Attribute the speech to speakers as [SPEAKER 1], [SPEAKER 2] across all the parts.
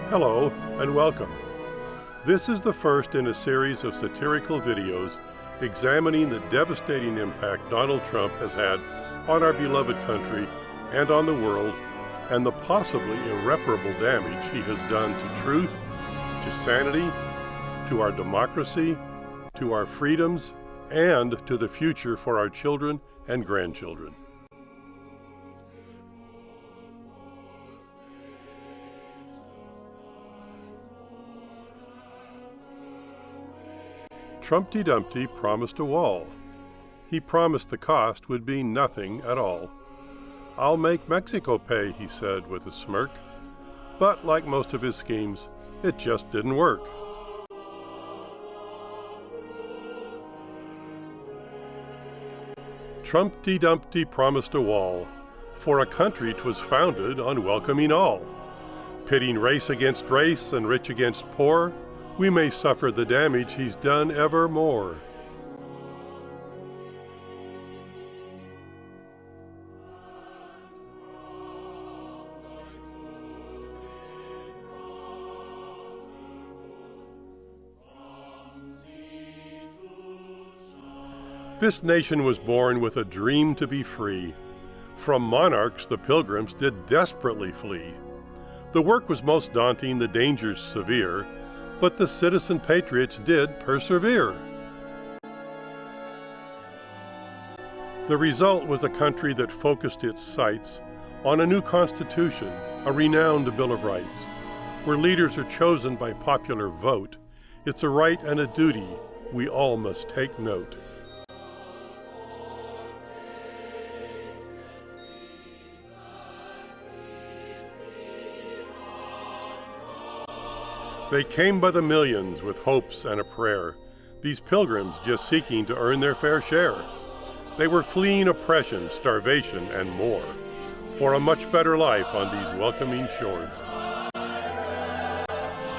[SPEAKER 1] Hello and welcome. This is the first in a series of satirical videos examining the devastating impact Donald Trump has had on our beloved country and on the world, and the possibly irreparable damage he has done to truth, to sanity, to our democracy, to our freedoms, and to the future for our children and grandchildren. Trumpty Dumpty promised a wall. He promised the cost would be nothing at all. "I'll make Mexico pay," he said with a smirk. But like most of his schemes, it just didn't work. Trumpty Dumpty promised a wall. For a country 'twas founded on welcoming all. Pitting race against race and rich against poor, we may suffer the damage he's done evermore. This nation was born with a dream to be free. From monarchs the pilgrims did desperately flee. The work was most daunting, the dangers severe, but the citizen patriots did persevere. The result was a country that focused its sights on a new constitution, a renowned Bill of Rights, where leaders are chosen by popular vote. It's a right and a duty we all must take note. They came by the millions with hopes and a prayer, these pilgrims just seeking to earn their fair share. They were fleeing oppression, starvation, and more, for a much better life on these welcoming shores.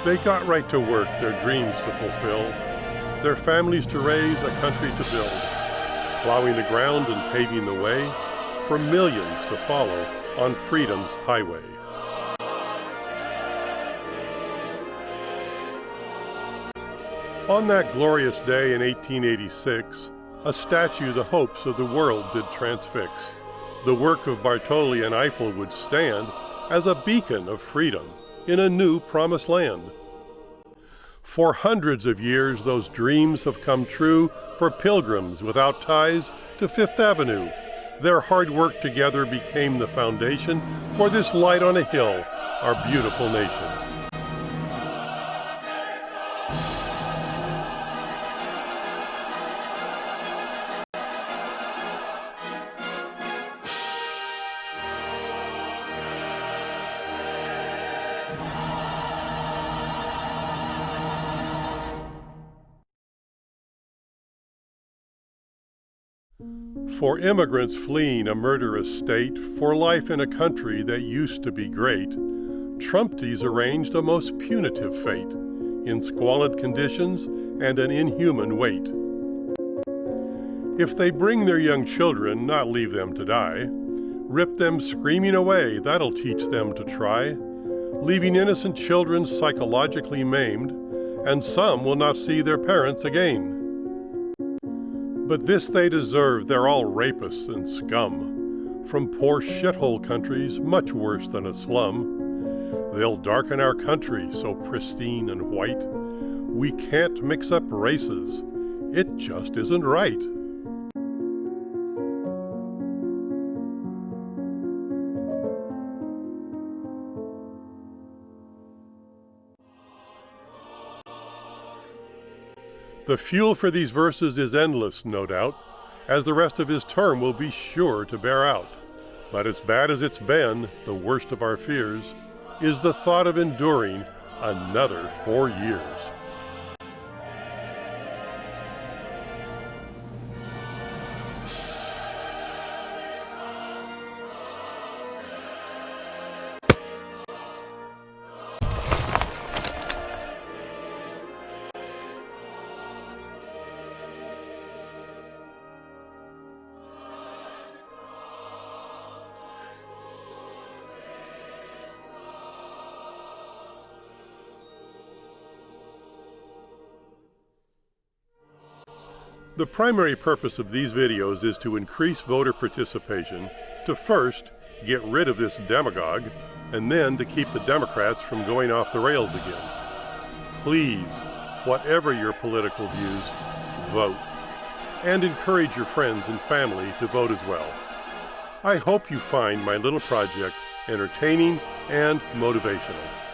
[SPEAKER 1] They got right to work, their dreams to fulfill, their families to raise, a country to build, plowing the ground and paving the way for millions to follow on freedom's highway. On that glorious day in 1886, a statue the hopes of the world did transfix. The work of Bartholdi and Eiffel would stand as a beacon of freedom in a new promised land. For hundreds of years those dreams have come true for pilgrims without ties to Fifth Avenue. Their hard work together became the foundation for this light on a hill, our beautiful nation. For immigrants fleeing a murderous state, for life in a country that used to be great, Trumpties arranged a most punitive fate, in squalid conditions and an inhuman weight. If they bring their young children, not leave them to die, rip them screaming away, that'll teach them to try, leaving innocent children psychologically maimed, and some will not see their parents again. But this they deserve, they're all rapists and scum, from poor shithole countries, much worse than a slum. They'll darken our country so pristine and white. We can't mix up races, it just isn't right. The fuel for these verses is endless, no doubt, as the rest of his term will be sure to bear out. But as bad as it's been, the worst of our fears is the thought of enduring another 4 years. The primary purpose of these videos is to increase voter participation, to first get rid of this demagogue, and then to keep the Democrats from going off the rails again. Please, whatever your political views, vote. And encourage your friends and family to vote as well. I hope you find my little project entertaining and motivational.